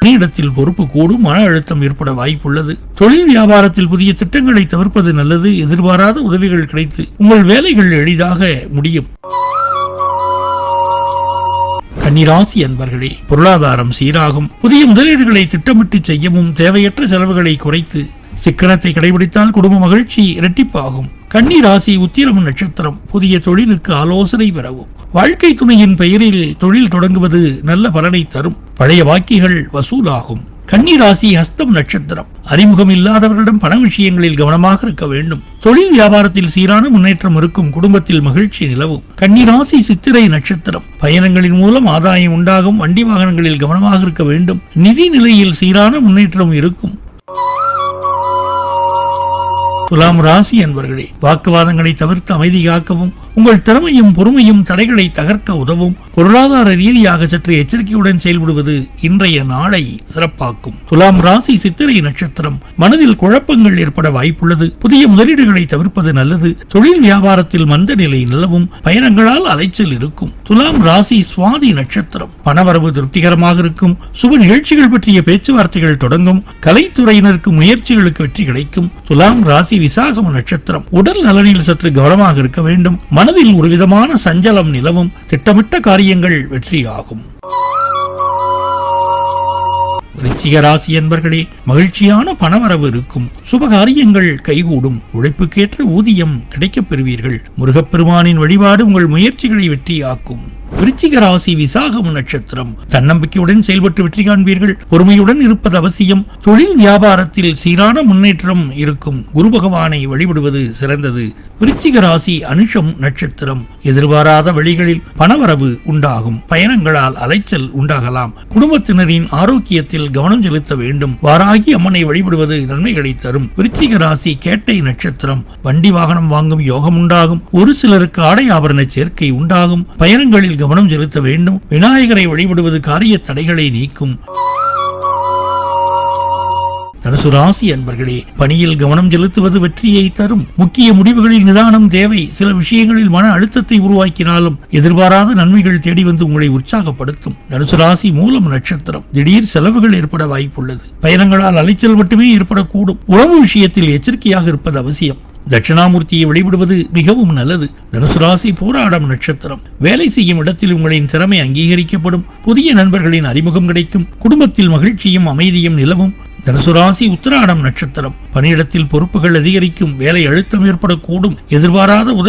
பணியிடத்தில் பொறுப்பு கூடும், மன அழுத்தம் ஏற்பட வாய்ப்புள்ளது. தொழில் வியாபாரத்தில் புதிய திட்டங்களை தவிர்ப்பது நல்லது. எதிர்பாராத உதவிகள் கிடைத்து உங்கள் வேலைகள் எளிதாக முடியும். கன்னிராசி அன்பர்களே, பொருளாதாரம் சீராகும். புதிய முதலீடுகளை திட்டமிட்டு செய்யவும் தேவையற்ற செலவுகளை குறைத்து சிக்கனத்தை கடைபிடித்தால் குடும்ப மகிழ்ச்சி இரட்டிப்பாகும். கன்னிராசி உத்திரம் நட்சத்திரம். புதிய தொழிலுக்கு ஆலோசனை பெறவும். வாழ்க்கை துணையின் பெயரில் தொழில் தொடங்குவது நல்ல பலனை தரும். பழைய பாக்கிகள் வசூலாகும். கன்னிராசி ஹஸ்தம் நட்சத்திரம். அறிமுகம் இல்லாதவர்களிடம் பண விஷயங்களில் கவனமாக இருக்க வேண்டும். தொழில் வியாபாரத்தில் சீரான முன்னேற்றம் இருக்கும். குடும்பத்தில் மகிழ்ச்சி நிலவும். கன்னிராசி சித்திரை நட்சத்திரம். பயணங்களின் மூலம் ஆதாயம் உண்டாகும். வண்டி வாகனங்களில் கவனமாக இருக்க வேண்டும். நிதி நிலையில் சீரான முன்னேற்றம் இருக்கும். துலாம் ராசி அன்பர்களே, வாக்குவாதங்களை தவிர்த்து அமைதி காக்கவும். உங்கள் திறமையும் பொறுமையும் தடைகளை தகர்க்க உதவும். பொருளாதார ரீதியாக சற்று எச்சரிக்கையுடன் செயல்படுவது இன்றைய நாளை சிறப்பாக்கும். துலாம் ராசி சித்திரை நட்சத்திரம். மனதில் குழப்பங்கள் ஏற்பட வாய்ப்புள்ளது. புதிய முதலீடுகளை தவிர்ப்பது நல்லது. தொழில் வியாபாரத்தில் மந்த நிலை நிலவும். பயணங்களால் அலைச்சல் இருக்கும். துலாம் ராசி சுவாதி நட்சத்திரம். பணவரவு திருப்திகரமாக இருக்கும். சுப நிகழ்ச்சிகள் பற்றிய பேச்சுவார்த்தைகள் தொடங்கும். கலைத்துறையினருக்கு முயற்சிகளுக்கு வெற்றி கிடைக்கும். துலாம் ராசி விசாகம் நட்சத்திரம். உடல் நலனில் சற்று கவனமாக இருக்க வேண்டும். மனதில் ஒருவிதமான சஞ்சலம் நிலவும். திட்டமிட்ட காரியங்கள் வெற்றியாகும். விருச்சிக ராசி என்பர்களே, மகிழ்ச்சியான பணவரவு இருக்கும். சுபகாரியங்கள் கைகூடும். உழைப்புக்கேற்ற ஊதியம் கிடைக்கப் பெறுவீர்கள். முருகப்பெருமானின் வழிபாடு உங்கள் முயற்சிகளை வெற்றியாக்கும். விருச்சிக ராசி விசாகம் நட்சத்திரம். தன்னம்பிக்கையுடன் செயல்பட்டு வெற்றி காண்பீர்கள். பொறுமையுடன் இருப்பது அவசியம். தொழில் வியாபாரத்தில் சீரான முன்னேற்றம் இருக்கும். குரு பகவானை வழிபடுவது சிறந்தது. விருச்சிக ராசி அனுஷம் நட்சத்திரம். எதிர்பாராத வழிகளில் பணவரவு உண்டாகும். பயணங்களால் அலைச்சல் உண்டாகலாம். குடும்பத்தினரின் ஆரோக்கியத்தில் கவனம் செலுத்த வேண்டும். வாராகி அம்மனை வழிபடுவது நன்மைகளை தரும். விருச்சிக ராசி கேட்டை நட்சத்திரம். வண்டி வாகனம் வாங்கும் யோகம் உண்டாகும். ஒரு சிலருக்கு ஆடை ஆபரண சேர்க்கை உண்டாகும். பயணங்களில் கவனம் செலுத்த வேண்டும். விநாயகரை வழிபடுவது காரிய தடைகளை நீக்கும். தனுசு ராசி அன்பர்களே, பணியில் கவனம் செலுத்துவது வெற்றியை தரும். முக்கிய முடிவுகளில் நிதானம் தேவை. சில விஷயங்களில் மன அழுத்தத்தை உருவாக்கினாலும் எதிர்பாராத நன்மைகள் தேடி வந்து உங்களை உற்சாகப்படுத்தும். தனுசு ராசி மூலம் நட்சத்திரம். திடீர் செலவுகள் ஏற்பட வாய்ப்புள்ளது. பயணங்களால் அலைச்சல் மட்டுமே ஏற்படக்கூடும். உணவு விஷயத்தில் எச்சரிக்கையாக இருப்பது அவசியம். தட்சிணாமூர்த்தியை வழிபடுவது மிகவும் நல்லது. தனுசு ராசி போராடம் நட்சத்திரம். வேலை செய்யும் இடத்தில் உங்களின் திறமை அங்கீகரிக்கப்படும். புதிய நண்பர்களின் அறிமுகம் கிடைக்கும். குடும்பத்தில் மகிழ்ச்சியும் அமைதியும் நிலவும். தனுசு ராசி உத்திராடம் நட்சத்திரம். பணியிடத்தில் பொறுப்புகள் அதிகரிக்கும். வேலை அழுத்தம் ஏற்படக்கூடும். எதிர்பாராத உதவி